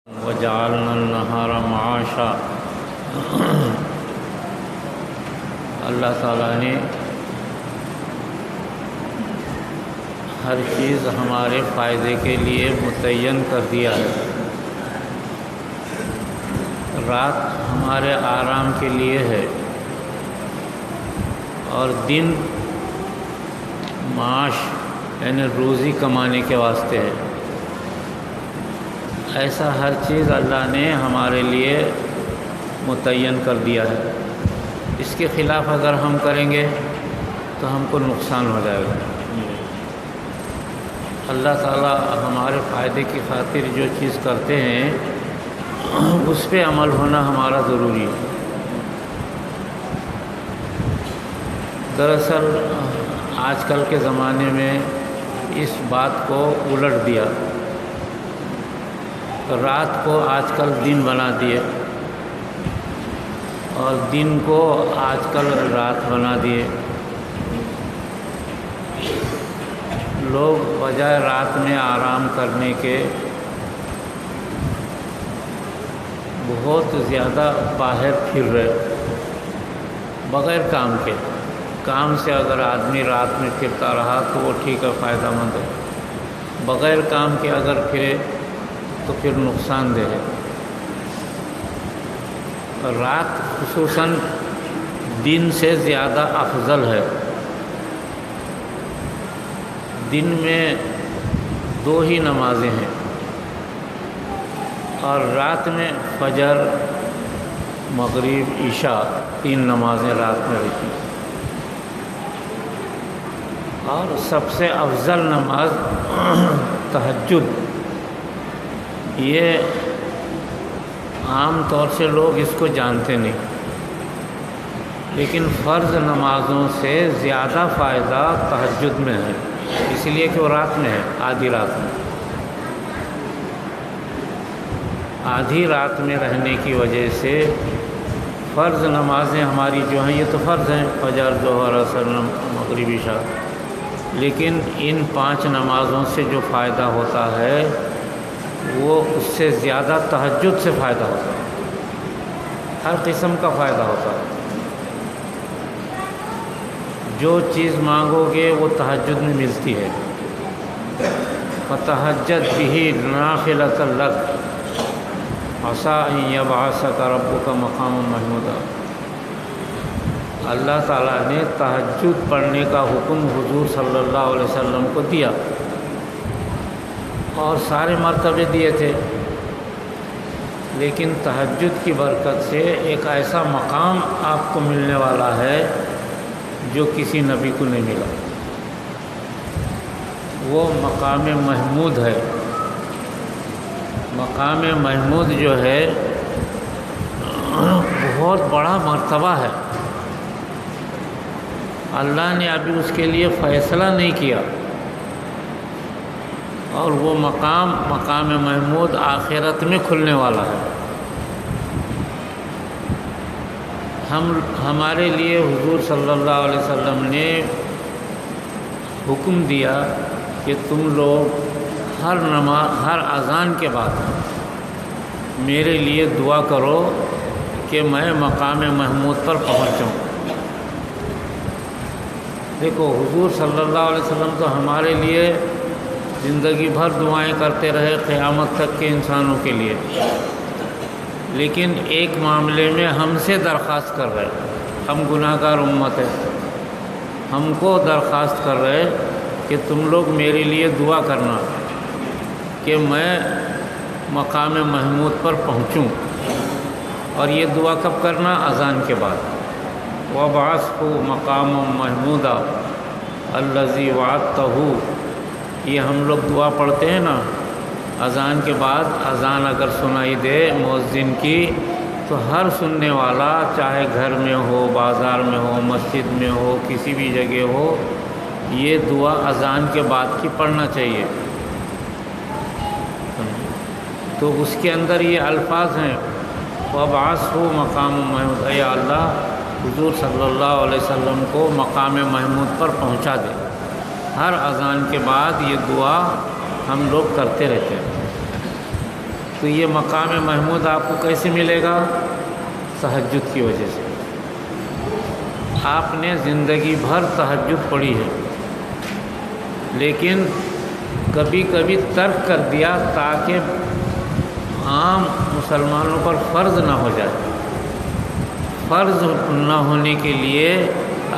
وجعلنا النہار معاشا۔ اللہ تعالیٰ نے ہر چیز ہمارے فائدے کے لیے متعین کر دیا ہے۔ رات ہمارے آرام کے لیے ہے اور دن معاش یعنی روزی کمانے کے واسطے ہے۔ ایسا ہر چیز اللہ نے ہمارے لیے متعین کر دیا ہے۔ اس کے خلاف اگر ہم کریں گے تو ہم کو نقصان ہو جائے گا۔ اللہ تعالیٰ ہمارے فائدے کی خاطر جو چیز کرتے ہیں اس پہ عمل ہونا ہمارا ضروری ہے۔ دراصل آج کل کے زمانے میں اس بات کو الٹ دیا، رات کو آج کل دن بنا دیے اور دن کو آج کل رات بنا دیے۔ لوگ بجائے رات میں آرام کرنے کے بہت زیادہ باہر پھر رہے بغیر کام کے۔ کام سے اگر آدمی رات میں پھرتا رہا تو وہ ٹھیک ہے، فائدہ مند ہے۔ بغیر کام کے اگر پھرے تو پھر نقصان دہ ہے۔ رات خصوصاً دن سے زیادہ افضل ہے۔ دن میں 2 ہی نمازیں ہیں اور رات میں فجر، مغرب، عشاء 3 نمازیں رات میں ہوتی ہیں۔ اور سب سے افضل نماز تہجد۔ یہ عام طور سے لوگ اس کو جانتے نہیں، لیکن فرض نمازوں سے زیادہ فائدہ تہجد میں ہے، اس لیے کہ وہ رات میں ہے، آدھی رات میں۔ آدھی رات میں رہنے کی وجہ سے فرض نمازیں ہماری جو ہیں یہ تو فرض ہیں، فجر، ظہر، عصر، مغرب، عشاء، لیکن ان 5 نمازوں سے جو فائدہ ہوتا ہے وہ اس سے زیادہ تہجد سے فائدہ ہوتا ہے۔ ہر قسم کا فائدہ ہوتا ہے۔ جو چیز مانگو گے وہ تہجد میں ملتی ہے۔ فَتَہَجَّدْ بِهِ نَافِلَةً لَكَ عَسَىٰ أَن يَبْعَثَكَ رَبُّكَ مَقَامًا مَحْمُودًا۔ اللہ تعالیٰ نے تہجد پڑھنے کا حکم حضور صلی اللہ علیہ وسلم کو دیا اور سارے مرتبے دیے تھے، لیکن تہجد کی برکت سے ایک ایسا مقام آپ کو ملنے والا ہے جو کسی نبی کو نہیں ملا۔ وہ مقام محمود ہے۔ مقام محمود جو ہے بہت بڑا مرتبہ ہے۔ اللہ نے ابھی اس کے لیے فیصلہ نہیں کیا، اور وہ مقام محمود آخرت میں کھلنے والا ہے۔ ہمارے لیے حضور صلی اللہ علیہ وسلم نے حکم دیا کہ تم لوگ ہر اذان کے بعد میرے لیے دعا کرو کہ میں مقام محمود پر پہنچوں۔ دیکھو، حضور صلی اللہ علیہ وسلم تو ہمارے لیے زندگی بھر دعائیں کرتے رہے قیامت تک کے انسانوں کے لیے، لیکن ایک معاملے میں ہم سے درخواست کر رہے، ہم گناہ گار امت ہے، ہم کو درخواست کر رہے کہ تم لوگ میرے لیے دعا کرنا کہ میں مقام محمود پر پہنچوں۔ اور یہ دعا کب کرنا؟ اذان کے بعد۔ وَابْعَثْهُ مَقَامًا مَحْمُودًا الَّذِي وَعَدتَّهُ۔ یہ ہم لوگ دعا پڑھتے ہیں نا اذان کے بعد۔ اذان اگر سنائی دے مؤذن کی تو ہر سننے والا، چاہے گھر میں ہو، بازار میں ہو، مسجد میں ہو، کسی بھی جگہ ہو، یہ دعا اذان کے بعد کی پڑھنا چاہیے۔ تو اس کے اندر یہ الفاظ ہیں، وَابْعَثْهُ مَقَامًا مَحْمُودًا، اے اللہ حضور صلی اللہ علیہ وسلم کو مقام محمود پر پہنچا دے۔ ہر اذان کے بعد یہ دعا ہم لوگ کرتے رہتے ہیں۔ تو یہ مقام محمود آپ کو کیسے ملے گا؟ تہجد کی وجہ سے۔ آپ نے زندگی بھر تہجد پڑھی ہے، لیکن کبھی کبھی ترک کر دیا تاکہ عام مسلمانوں پر فرض نہ ہو جائے۔ فرض نہ ہونے کے لیے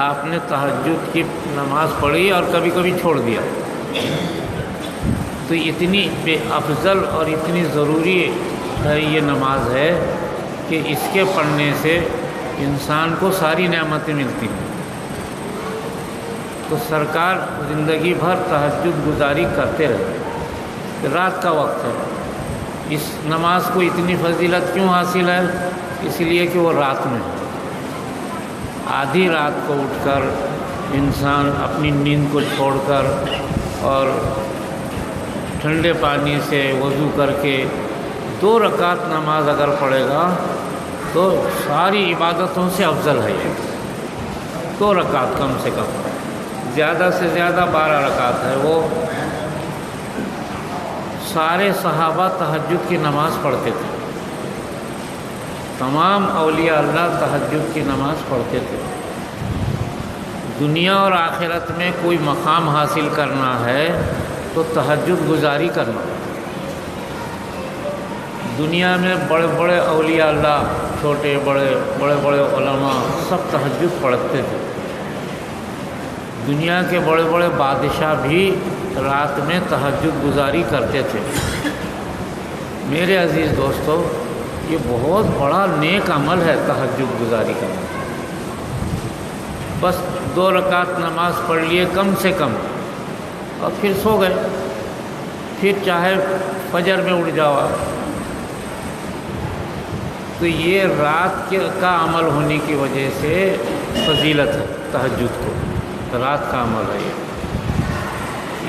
آپ نے تہجد کی نماز پڑھی اور کبھی کبھی چھوڑ دیا، تو اتنی بے افضل اور اتنی ضروری ہے یہ نماز ہے کہ اس کے پڑھنے سے انسان کو ساری نعمتیں ملتی ہیں۔ تو سرکار زندگی بھر تہجد گزاری کرتے رہے۔ رات کا وقت ہے، اس نماز کو اتنی فضیلت کیوں حاصل ہے؟ اس لیے کہ وہ رات میں ہے۔ آدھی رات کو اٹھ کر انسان اپنی نیند کو چھوڑ کر اور ٹھنڈے پانی سے وضو کر کے 2 رکعت نماز اگر پڑھے گا تو ساری عبادتوں سے افضل ہے یہ 2 رکعت، کم سے کم زیادہ سے زیادہ 12 رکعت ہے۔ وہ سارے صحابہ تہجد کی نماز پڑھتے تھے، تمام اولیاء اللہ تہجد کی نماز پڑھتے تھے۔ دنیا اور آخرت میں کوئی مقام حاصل کرنا ہے تو تہجد گزاری کرنا۔ دنیا میں بڑے بڑے اولیاء اللہ، چھوٹے بڑے علماء سب تہجد پڑھتے تھے۔ دنیا کے بڑے بڑے بادشاہ بھی رات میں تہجد گزاری کرتے تھے۔ میرے عزیز دوستو، یہ بہت بڑا نیک عمل ہے تہجد گزاری کرنا۔ بس 2 رکعت نماز پڑھ لیے کم سے کم اور پھر سو گئے، پھر چاہے فجر میں اٹھ جاؤ آپ۔ تو یہ رات کا عمل ہونے کی وجہ سے فضیلت ہے تہجد کو، رات کا عمل ہے یہ۔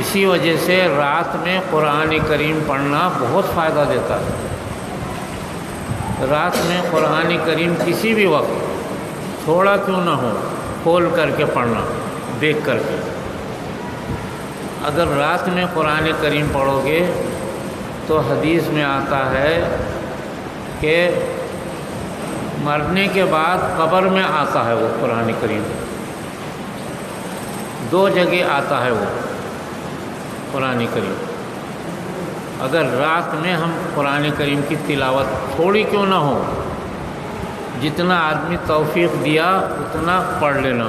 اسی وجہ سے رات میں قرآن کریم پڑھنا بہت فائدہ دیتا ہے۔ رات میں قرآن کریم کسی بھی وقت تھوڑا کیوں نہ ہو کھول کر کے پڑھنا، دیکھ کر کے۔ اگر رات میں قرآن کریم پڑھو گے تو حدیث میں آتا ہے کہ مرنے کے بعد قبر میں آتا ہے وہ قرآن کریم، 2 جگہ آتا ہے وہ قرآن کریم۔ اگر رات میں ہم قرآن کریم کی تلاوت تھوڑی کیوں نہ ہو، جتنا آدمی توفیق دیا اتنا پڑھ لینا۔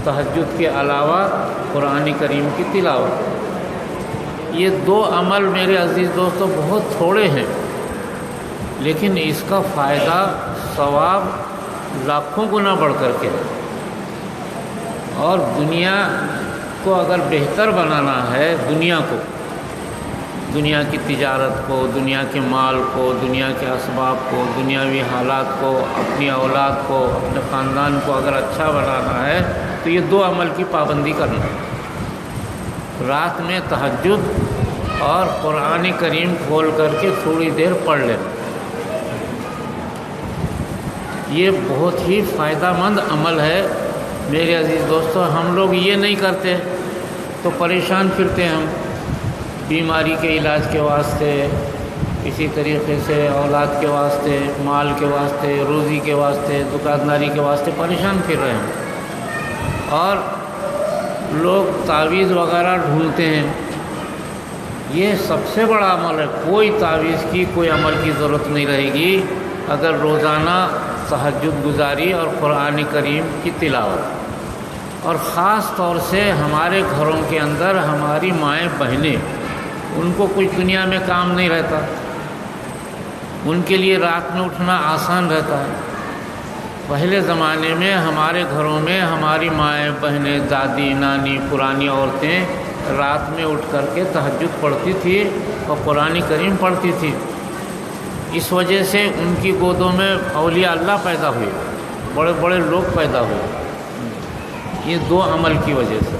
تہجد کے علاوہ قرآن کریم کی تلاوت، یہ 2 عمل میرے عزیز دوستو بہت تھوڑے ہیں، لیکن اس کا فائدہ ثواب لاکھوں گنا بڑھ کر کے ہے۔ اور دنیا کو اگر بہتر بنانا ہے، دنیا کی تجارت کو، دنیا کے مال کو، دنیا کے اسباب کو، دنیاوی حالات کو، اپنی اولاد کو، اپنے خاندان کو اگر اچھا بنانا ہے تو یہ 2 عمل کی پابندی کرنا، رات میں تہجد اور قرآن کریم کھول کر کے تھوڑی دیر پڑھ لینا۔ یہ بہت ہی فائدہ مند عمل ہے میرے عزیز دوستو۔ ہم لوگ یہ نہیں کرتے تو پریشان پھرتے ہیں، ہم بیماری کے علاج کے واسطے، اسی طریقے سے اولاد کے واسطے، مال کے واسطے، روزی کے واسطے، دکانداری کے واسطے پریشان پھر رہے ہیں، اور لوگ تعویذ وغیرہ ڈھونڈتے ہیں۔ یہ سب سے بڑا عمل ہے، کوئی تعویذ کی، کوئی عمل کی ضرورت نہیں رہے گی اگر روزانہ تہجد گزاری اور قرآن کریم کی تلاوت، اور خاص طور سے ہمارے گھروں کے اندر ہماری مائیں بہنیں، ان کو کچھ دنیا میں کام نہیں رہتا، ان کے لیے رات میں اٹھنا آسان رہتا ہے۔ پہلے زمانے میں ہمارے گھروں میں ہماری مائیں بہنیں، دادی نانی، پرانی عورتیں رات میں اٹھ کر کے تہجد پڑھتی تھی اور قرآن کریم پڑھتی تھی۔ اس وجہ سے ان کی گودوں میں اولیاء اللہ پیدا ہوئے، بڑے بڑے لوگ پیدا ہوئے، یہ 2 عمل کی وجہ سے۔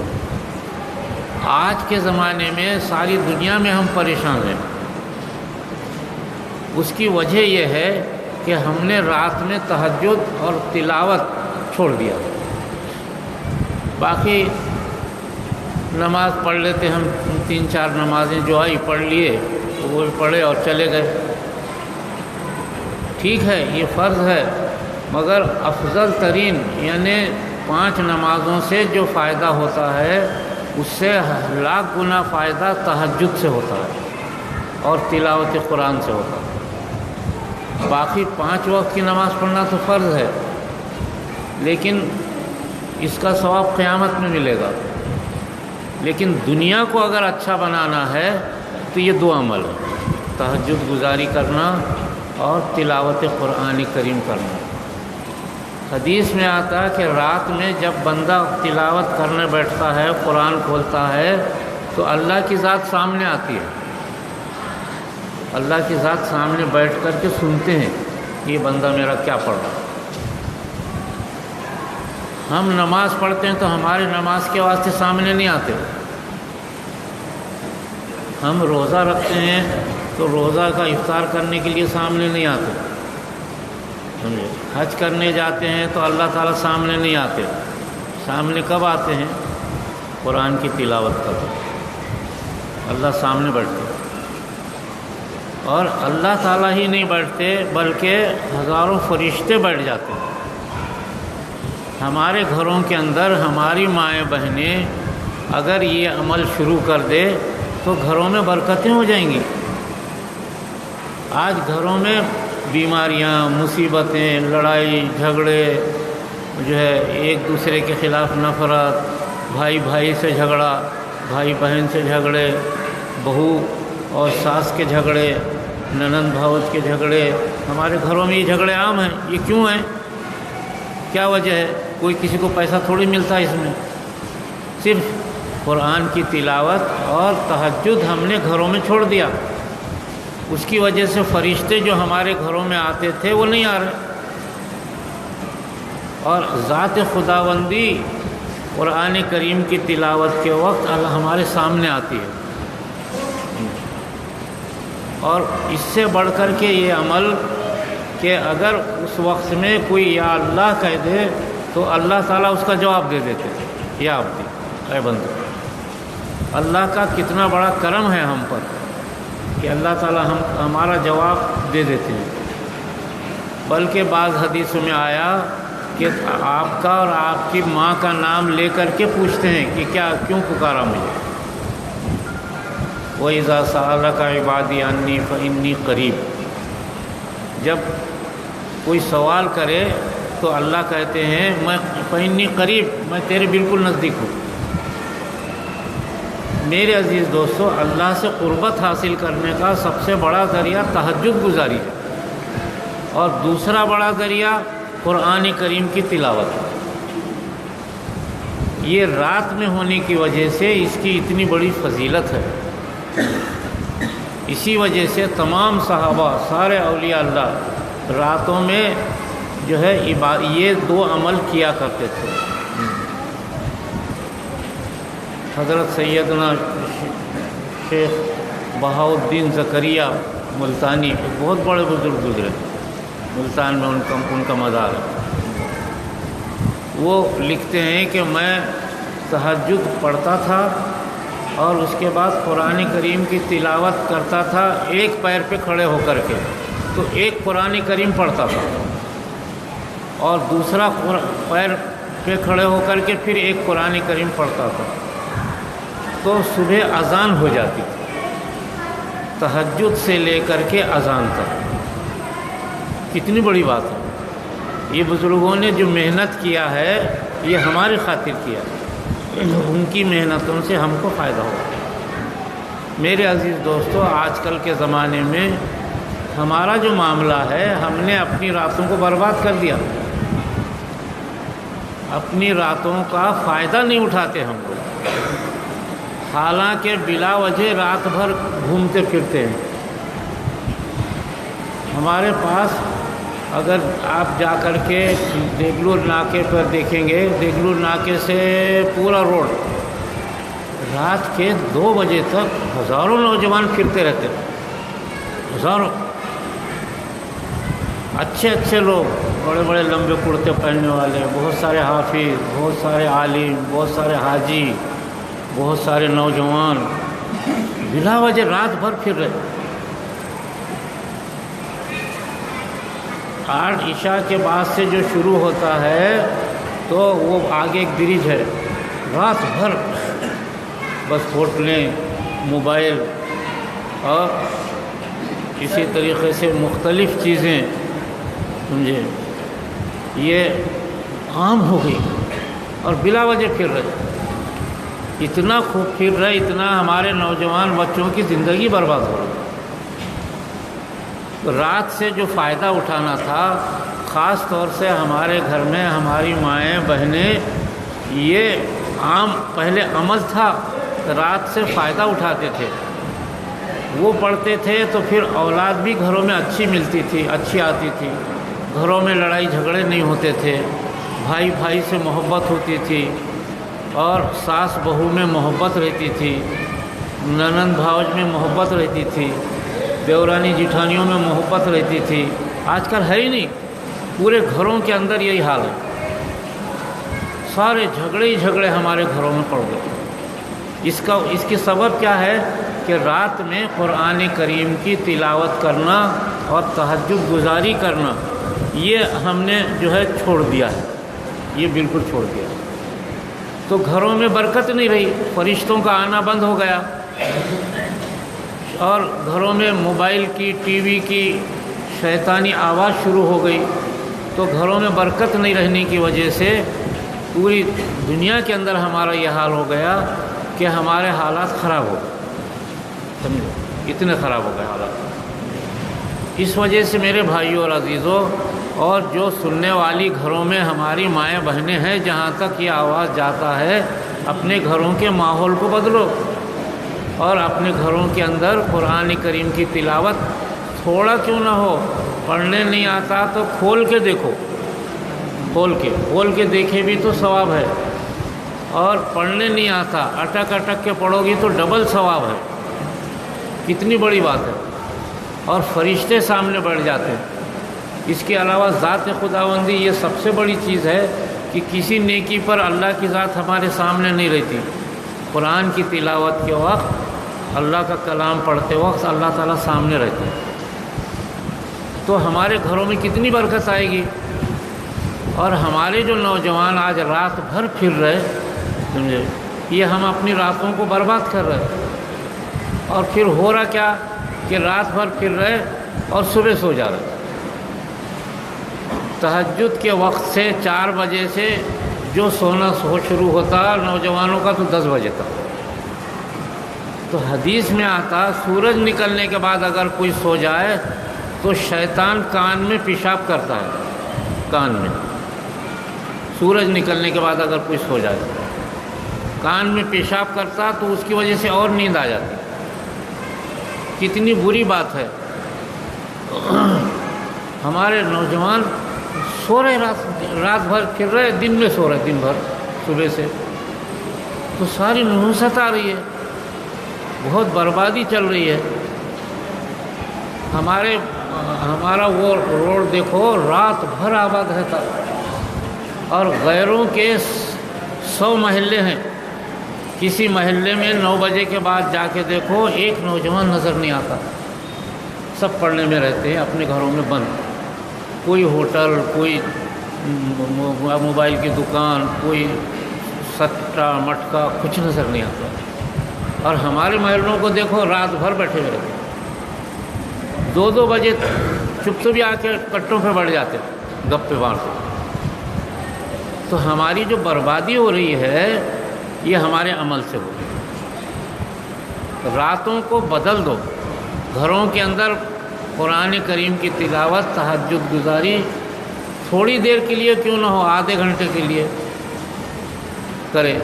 آج کے زمانے میں ساری دنیا میں ہم پریشان ہیں، اس کی وجہ یہ ہے کہ ہم نے رات میں تہجد اور تلاوت چھوڑ دیا۔ باقی نماز پڑھ لیتے ہم، 3-4 نمازیں جو آئی پڑھ لیے، وہ پڑھے اور چلے گئے۔ ٹھیک ہے، یہ فرض ہے، مگر افضل ترین یعنی 5 نمازوں سے جو فائدہ ہوتا ہے اس سے لاکھ گنا فائدہ تہجد سے ہوتا ہے اور تلاوت قرآن سے ہوتا ہے۔ باقی 5 وقت کی نماز پڑھنا تو فرض ہے، لیکن اس کا ثواب قیامت میں ملے گا۔ لیکن دنیا کو اگر اچھا بنانا ہے تو یہ 2 عمل ہیں، تہجد گزاری کرنا اور تلاوت قرآن کریم کرنا۔ حدیث میں آتا ہے کہ رات میں جب بندہ تلاوت کرنے بیٹھتا ہے، قرآن کھولتا ہے، تو اللہ کی ذات سامنے آتی ہے، اللہ کی ذات سامنے بیٹھ کر کے سنتے ہیں کہ یہ بندہ میرا کیا پڑھ رہا ہے۔ ہم نماز پڑھتے ہیں تو ہماری نماز کے واسطے سامنے نہیں آتے، ہم روزہ رکھتے ہیں تو روزہ کا افطار کرنے کے لیے سامنے نہیں آتے، سمجھے؟ حج کرنے جاتے ہیں تو اللہ تعالیٰ سامنے نہیں آتے، سامنے کب آتے ہیں؟ قرآن کی تلاوت کرتے اللہ سامنے بیٹھتے، اور اللہ تعالیٰ ہی نہیں بیٹھتے بلکہ ہزاروں فرشتے بیٹھ جاتے ہیں۔ ہمارے گھروں کے اندر ہماری مائیں بہنیں اگر یہ عمل شروع کر دے تو گھروں میں برکتیں ہو جائیں گی۔ آج گھروں میں بیماریاں، مصیبتیں، لڑائی جھگڑے جو ہے، ایک دوسرے کے خلاف نفرت، بھائی بھائی سے جھگڑا، بھائی بہن سے جھگڑے، بہو اور ساس کے جھگڑے، ننند بھاوج کے جھگڑے، ہمارے گھروں میں یہ جھگڑے عام ہیں۔ یہ کیوں ہیں؟ کیا وجہ ہے؟ کوئی کسی کو پیسہ تھوڑی ملتا ہے اس میں، صرف قرآن کی تلاوت اور تہجد ہم نے گھروں میں چھوڑ دیا، اس کی وجہ سے فرشتے جو ہمارے گھروں میں آتے تھے وہ نہیں آ رہے، اور ذات خداوندی قرآن کریم کی تلاوت کے وقت ہمارے سامنے آتی ہے۔ اور اس سے بڑھ کر کے یہ عمل کہ اگر اس وقت میں کوئی یا اللہ کہہ دے تو اللہ تعالیٰ اس کا جواب دے دیتے تھے، یا عبدی، اے بندو۔ اللہ کا کتنا بڑا کرم ہے ہم پر کہ اللہ تعالیٰ ہمارا جواب دے دیتے ہیں۔ بلکہ بعض حدیثوں میں آیا کہ آپ کا اور آپ کی ماں کا نام لے کر کے پوچھتے ہیں کہ کیوں پکارا مجھے۔ وَإِذَا سَأَلَكَ عِبَادِي عَنِّي فَإِنِّي قَرِيب، جب کوئی سوال کرے تو اللہ کہتے ہیں میں فَإِنِّي قریب، میں تیرے بالکل نزدیک ہوں۔ میرے عزیز دوستو، اللہ سے قربت حاصل کرنے کا سب سے بڑا ذریعہ تہجد گزاری ہے، اور دوسرا بڑا ذریعہ قرآن کریم کی تلاوت ہے۔ یہ رات میں ہونے کی وجہ سے اس کی اتنی بڑی فضیلت ہے۔ اسی وجہ سے تمام صحابہ، سارے اولیاء اللہ راتوں میں جو ہے یہ 2 عمل کیا کرتے تھے۔ حضرت سیدنا شیخ بہاؤالدین زکریا ملتانی، بہت بڑے بزرگ گزرے، ملتان میں ان کا مزار ہے۔ وہ لکھتے ہیں کہ میں تہجد پڑھتا تھا اور اس کے بعد قرآن کریم کی تلاوت کرتا تھا، ایک پیر پہ کھڑے ہو کر کے، تو ایک قرآن کریم پڑھتا تھا، اور دوسرا پیر پہ کھڑے ہو کر کے پھر ایک قرآن کریم پڑھتا تھا، تو صبح اذان ہو جاتی تھی، تہجد سے لے کر کے اذان تک۔ کتنی بڑی بات ہے! یہ بزرگوں نے جو محنت کیا ہے یہ ہماری خاطر کیا، ان کی محنتوں سے ہم کو فائدہ ہو۔ میرے عزیز دوستو، آج کل کے زمانے میں ہمارا جو معاملہ ہے، ہم نے اپنی راتوں کو برباد کر دیا، اپنی راتوں کا فائدہ نہیں اٹھاتے ہم لوگ، حالانکہ بلا وجہ رات بھر گھومتے پھرتے ہیں۔ ہمارے پاس اگر آپ جا کر کے دیگلور ناکے پر دیکھیں گے، دیگلور ناکے سے پورا روڈ رات کے 2 بجے تک ہزاروں نوجوان پھرتے رہتے ہیں، ہزاروں، اچھے لوگ، بڑے بڑے لمبے کرتے پہننے والے، بہت سارے حافظ، بہت سارے عالم، بہت سارے حاجی، بہت سارے نوجوان بلا وجہ رات بھر پھر رہے. 8 عشاء کے بعد سے جو شروع ہوتا ہے تو وہ آگے ایک برج ہے، رات بھر بس ہوٹلیں، موبائل اور اسی طریقے سے مختلف چیزیں، سمجھے، یہ عام ہو گئی اور بلا وجہ پھر رہے. اتنا خوب پھر رہے، اتنا ہمارے نوجوان بچوں کی زندگی برباد ہو رہی. رات سے جو فائدہ اٹھانا تھا، خاص طور سے ہمارے گھر میں ہماری مائیں بہنیں، یہ عام پہلے عمل تھا، رات سے فائدہ اٹھاتے تھے. وہ پڑھتے تھے تو پھر اولاد بھی گھروں میں اچھی ملتی تھی، اچھی آتی تھی، گھروں میں لڑائی جھگڑے نہیں ہوتے تھے، بھائی بھائی سے محبت ہوتی تھی اور ساس بہو میں محبت رہتی تھی، ننند بھاوج میں محبت رہتی تھی، دیورانی جیٹھانیوں میں محبت رہتی تھی. آج کل ہے ہی نہیں، پورے گھروں کے اندر یہی حال ہے. سارے جھگڑے ہی جھگڑے ہمارے گھروں میں پڑ گئے. اس کی سبب کیا ہے کہ رات میں قرآن کریم کی تلاوت کرنا اور تہجد گزاری کرنا، یہ ہم نے جو ہے چھوڑ دیا ہے، یہ بالکل چھوڑ دیا. تو گھروں میں برکت نہیں رہی، فرشتوں کا آنا بند ہو گیا اور گھروں میں موبائل کی، ٹی وی کی شیطانی آواز شروع ہو گئی. تو گھروں میں برکت نہیں رہنے کی وجہ سے پوری دنیا کے اندر ہمارا یہ حال ہو گیا کہ ہمارے حالات خراب ہو گئے. سمجھو، اتنے خراب ہو گئے حالات. اس وجہ سے میرے بھائیوں اور عزیزوں، اور جو سننے والی گھروں میں ہماری مائیں بہنیں ہیں، جہاں تک یہ آواز جاتا ہے، اپنے گھروں کے ماحول کو بدلو اور اپنے گھروں کے اندر قرآن کریم کی تلاوت تھوڑا کیوں نہ ہو. پڑھنے نہیں آتا تو کھول کے دیکھو، کھول کے دیکھے بھی تو ثواب ہے. اور پڑھنے نہیں آتا، اٹک اٹک کے پڑھو گی تو ڈبل ثواب ہے. کتنی بڑی بات ہے. اور فرشتے سامنے بیٹھ جاتے ہیں. اس کے علاوہ ذات خداوندی، یہ سب سے بڑی چیز ہے کہ کسی نیکی پر اللہ کی ذات ہمارے سامنے نہیں رہتی. قرآن کی تلاوت کے وقت، اللہ کا کلام پڑھتے وقت اللہ تعالیٰ سامنے رہتے ہیں. تو ہمارے گھروں میں کتنی برکت آئے گی. اور ہمارے جو نوجوان آج رات بھر پھر رہے، سمجھے، یہ ہم اپنی راتوں کو برباد کر رہے. اور پھر ہو رہا کیا کہ رات بھر پھر رہے اور صبح سو جا رہے. تہجد کے وقت سے 4 بجے سے جو سونا شروع ہوتا نوجوانوں کا تو 10 بجے تک. تو حدیث میں آتا سورج نکلنے کے بعد اگر کوئی سو جائے تو شیطان کان میں پیشاب کرتا ہے. کان میں سورج نکلنے کے بعد اگر کوئی سو جائے، کان میں پیشاب کرتا تو اس کی وجہ سے اور نیند آ جاتی. کتنی بری بات ہے. ہمارے نوجوان سو رہے، رات بھر پھر رہے، دن میں سو رہے، دن بھر صبح سے. تو ساری نحوست آ رہی ہے، بہت بربادی چل رہی ہے. ہمارا وہ روڈ دیکھو، رات بھر آباد رہتا اور غیروں کے 100 محلے ہیں. کسی محلے میں 9 بجے کے بعد جا کے دیکھو، ایک نوجوان نظر نہیں آتا. سب پڑھنے میں رہتے ہیں، اپنے گھروں میں بند. کوئی ہوٹل، کوئی موبائل کی دکان، کوئی سٹا مٹکا، کچھ نظر نہیں آتا. اور ہمارے محلوں کو دیکھو، رات بھر بیٹھے ہوئے رہتے. 2 بجے چپ سے بھی آ کے کٹوں پہ بیٹھ جاتے، گپے مارتے. تو ہماری جو بربادی ہو رہی ہے یہ ہمارے عمل سے ہو. راتوں کو بدل دو. گھروں کے اندر قرآن کریم کی تلاوت، تہجد گزاری تھوڑی دیر کے لیے کیوں نہ ہو، آدھے گھنٹے کے لیے کرے.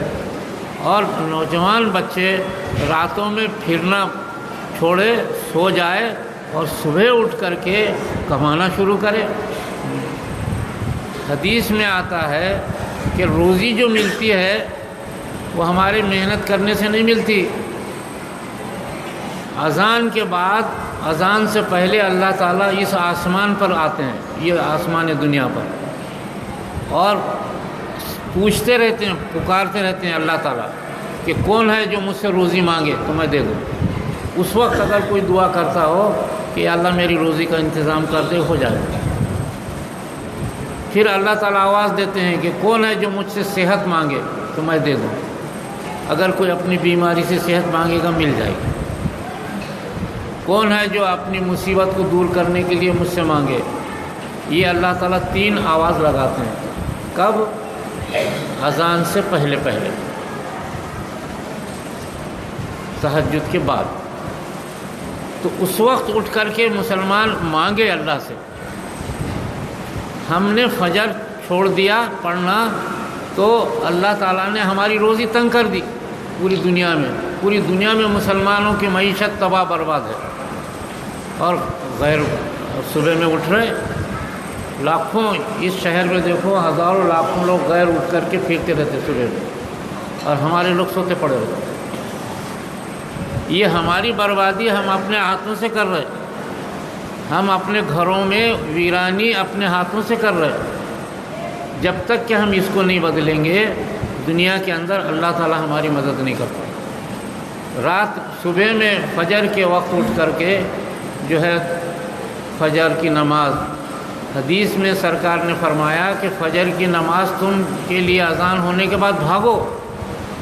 اور نوجوان بچے راتوں میں پھرنا چھوڑے، سو جائے اور صبح اٹھ کر کے کمانا شروع کرے. حدیث میں آتا ہے کہ روزی جو ملتی ہے وہ ہمارے محنت کرنے سے نہیں ملتی. اذان کے بعد، اذان سے پہلے اللہ تعالیٰ اس آسمان پر آتے ہیں، یہ آسمان دنیا پر، اور پوچھتے رہتے ہیں، پکارتے رہتے ہیں اللہ تعالیٰ کہ کون ہے جو مجھ سے روزی مانگے تو میں دے دوں. اس وقت اگر کوئی دعا کرتا ہو کہ اللہ میری روزی کا انتظام کر دے، ہو جائے. پھر اللہ تعالیٰ آواز دیتے ہیں کہ کون ہے جو مجھ سے صحت مانگے تو میں دے دوں. اگر کوئی اپنی بیماری سے صحت مانگے گا مل جائے گی. کون ہے جو اپنی مصیبت کو دور کرنے کے لیے مجھ سے مانگے. یہ اللہ تعالیٰ 3 آواز لگاتے ہیں. کب؟ اذان سے پہلے پہلے، تہجد کے بعد. تو اس وقت اٹھ کر کے مسلمان مانگے اللہ سے. ہم نے فجر چھوڑ دیا پڑھنا تو اللہ تعالیٰ نے ہماری روزی تنگ کر دی. پوری دنیا میں مسلمانوں کی معیشت تباہ برباد ہے. اور غیر صبح میں اٹھ رہے لاکھوں، اس شہر میں دیکھو ہزاروں لاکھوں لوگ غیر اٹھ کر کے پھینکتے رہتے صبح میں، اور ہمارے لوگ سوتے پڑے ہوتے. یہ ہماری بربادی ہم اپنے ہاتھوں سے کر رہے. ہم اپنے گھروں میں ویرانی اپنے ہاتھوں سے کر رہے. جب تک کہ ہم اس کو نہیں بدلیں گے دنیا کے اندر اللہ تعالیٰ ہماری مدد نہیں کرتا. صبح میں فجر کے وقت اٹھ کر کے جو ہے فجر کی نماز، حدیث میں سرکار نے فرمایا کہ فجر کی نماز تم کے لیے اذان ہونے کے بعد بھاگو.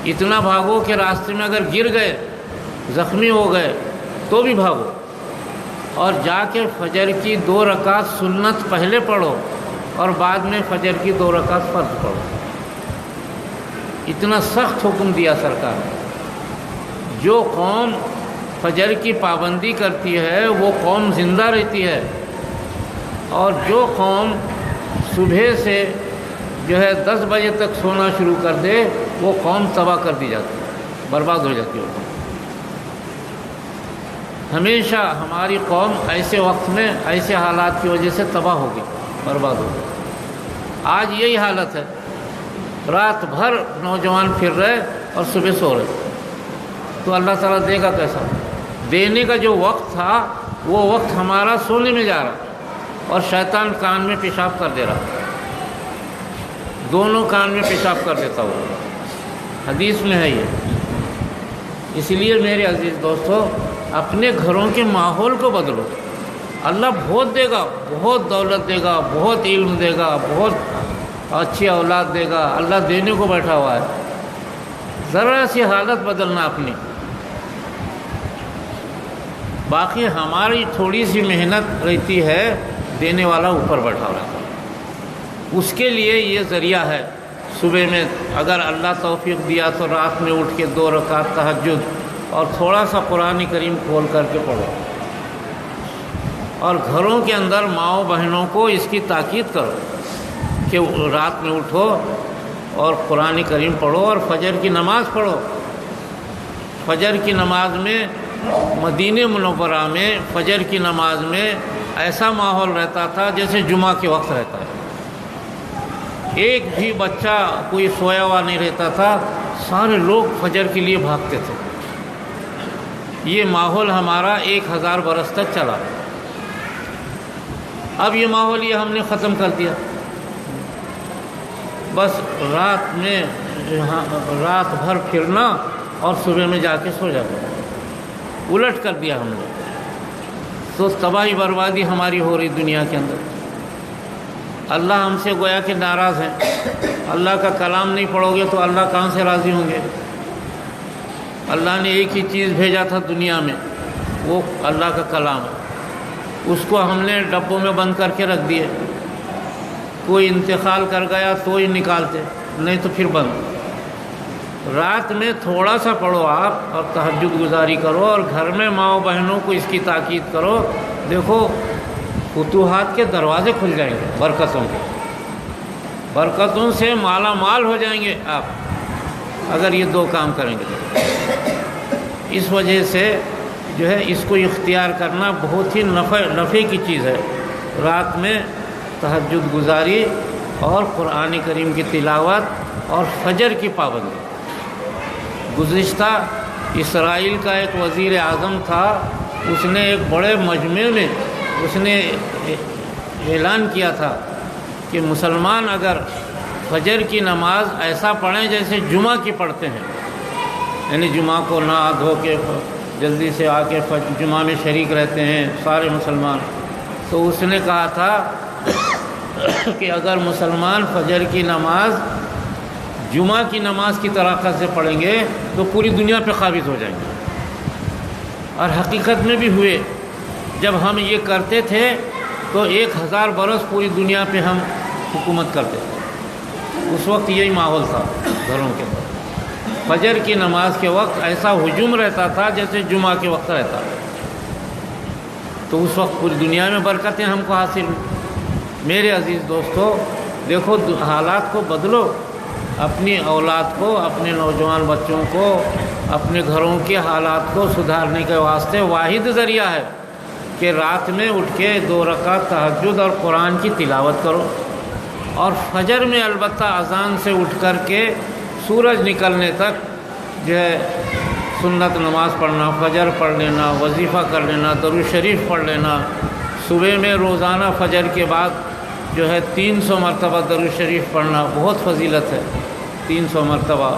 اتنا بھاگو کہ راستے میں اگر گر گئے، زخمی ہو گئے تو بھی بھاگو. اور جا کے فجر کی 2 رکعت سنت پہلے پڑھو اور بعد میں فجر کی 2 رکعت فرض پڑھو. اتنا سخت حکم دیا سرکار نے. جو قوم فجر کی پابندی کرتی ہے وہ قوم زندہ رہتی ہے، اور جو قوم صبح سے جو ہے 10 بجے تک سونا شروع کر دے وہ قوم تباہ کر دی جاتی ہے، برباد ہو جاتی ہے. ہمیشہ ہماری قوم ایسے وقت میں ایسے حالات کی وجہ سے تباہ ہوگی، برباد ہوگی. آج یہی حالت ہے. رات بھر نوجوان پھر رہے اور صبح سو رہے. تو اللہ تعالیٰ دے گا کیسا؟ دینے کا جو وقت تھا وہ وقت ہمارا سونے میں جا رہا اور شیطان کان میں پیشاب کر دے رہا. دونوں کان میں پیشاب کر دیتا ہوا. حدیث میں ہے یہ. اس لیے میرے عزیز دوستو، اپنے گھروں کے ماحول کو بدلو. اللہ بہت دے گا، بہت دولت دے گا، بہت علم دے گا، بہت اچھی اولاد دے گا. اللہ دینے کو بیٹھا ہوا ہے. ذرا سی حالت بدلنا اپنی. باقی ہماری تھوڑی سی محنت رہتی ہے، دینے والا اوپر بیٹھا رہتا ہے. اس کے لیے یہ ذریعہ ہے. صبح میں اگر اللہ توفیق دیا تو رات میں اٹھ کے 2 رکعت تہجد اور تھوڑا سا قرآن کریم کھول کر کے پڑھو. اور گھروں کے اندر ماؤں بہنوں کو اس کی تاکید کرو کہ رات میں اٹھو اور قرآن کریم پڑھو اور فجر کی نماز پڑھو. فجر کی نماز میں مدینہ منورہ میں فجر کی نماز میں ایسا ماحول رہتا تھا جیسے جمعہ کے وقت رہتا ہے. ایک بھی بچہ کوئی سویا ہوا نہیں رہتا تھا. سارے لوگ فجر کے لیے بھاگتے تھے. یہ ماحول ہمارا 1000 برس تک چلا. اب یہ ماحول ہم نے ختم کر دیا. بس رات میں رات بھر پھرنا اور صبح میں جا کے سو جانا. الٹ کر دیا ہم نے. تو تباہی بربادی ہماری ہو رہی دنیا کے اندر. اللہ ہم سے گویا کہ ناراض ہیں. اللہ کا کلام نہیں پڑھو گے تو اللہ کہاں سے راضی ہوں گے؟ اللہ نے ایک ہی چیز بھیجا تھا دنیا میں، وہ اللہ کا کلام ہے. اس کو ہم نے ڈبوں میں بند کر کے رکھ دیے. کوئی انتقال کر گیا تو ہی نکالتے، نہیں تو پھر بند. رات میں تھوڑا سا پڑھو آپ اور تہجد گزاری کرو اور گھر میں ماؤں بہنوں کو اس کی تاکید کرو. دیکھو فتوحات کے دروازے کھل جائیں گے. برکتوں سے مالا مال ہو جائیں گے آپ اگر یہ 2 کام کریں گے. اس وجہ سے جو ہے اس کو اختیار کرنا بہت ہی نفع کی چیز ہے. رات میں تہجد گزاری اور قرآن کریم کی تلاوت اور فجر کی پابندی. گزشتہ اسرائیل کا ایک وزیر اعظم تھا. اس نے ایک بڑے مجمع میں اس نے اعلان کیا تھا کہ مسلمان اگر فجر کی نماز ایسا پڑھیں جیسے جمعہ کی پڑھتے ہیں یعنی جمعہ کو نہا دھو کے جلدی سے آ کے جمعہ میں شریک رہتے ہیں سارے مسلمان. تو اس نے کہا تھا کہ اگر مسلمان فجر کی نماز جمعہ کی نماز کی طریقہ سے پڑھیں گے تو پوری دنیا پہ قابض ہو جائیں گے. اور حقیقت میں بھی ہوئے. جب ہم یہ کرتے تھے تو 1000 برس پوری دنیا پہ ہم حکومت کرتے تھے. اس وقت یہی ماحول تھا گھروں کے اندر. فجر کی نماز کے وقت ایسا ہجوم رہتا تھا جیسے جمعہ کے وقت رہتا. تو اس وقت پوری دنیا میں برکتیں ہم کو حاصل ہوئی. میرے عزیز دوستو، دیکھو حالات کو بدلو. اپنی اولاد کو، اپنے نوجوان بچوں کو، اپنے گھروں کے حالات کو سدھارنے کے واسطے واحد ذریعہ ہے کہ رات میں اٹھ کے 2 رکعت تہجد اور قرآن کی تلاوت کرو. اور فجر میں البتہ اذان سے اٹھ کر کے سورج نکلنے تک جو ہے سنت نماز پڑھنا، فجر پڑھ لینا، وظیفہ کر لینا، درود شریف پڑھ لینا. صبح میں روزانہ فجر کے بعد جو ہے 300 مرتبہ درود شریف پڑھنا بہت فضیلت ہے. 300 مرتبہ.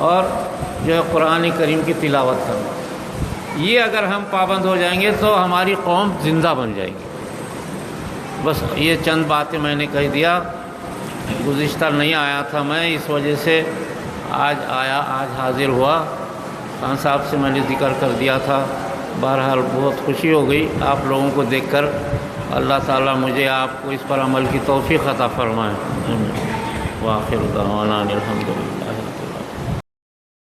اور جو ہے قرآن کریم کی تلاوت کرنا. یہ اگر ہم پابند ہو جائیں گے تو ہماری قوم زندہ بن جائے گی. بس یہ چند باتیں میں نے کہہ دیا. گزشتہ نہیں آیا تھا میں، اس وجہ سے آج آیا، آج حاضر ہوا. خان صاحب سے میں نے ذکر کر دیا تھا. بہرحال بہت خوشی ہو گئی آپ لوگوں کو دیکھ کر. اللہ تعالیٰ مجھے آپ کو اس پر عمل کی توفیق عطا فرمائے. وآخر دعوانا الحمدللہ.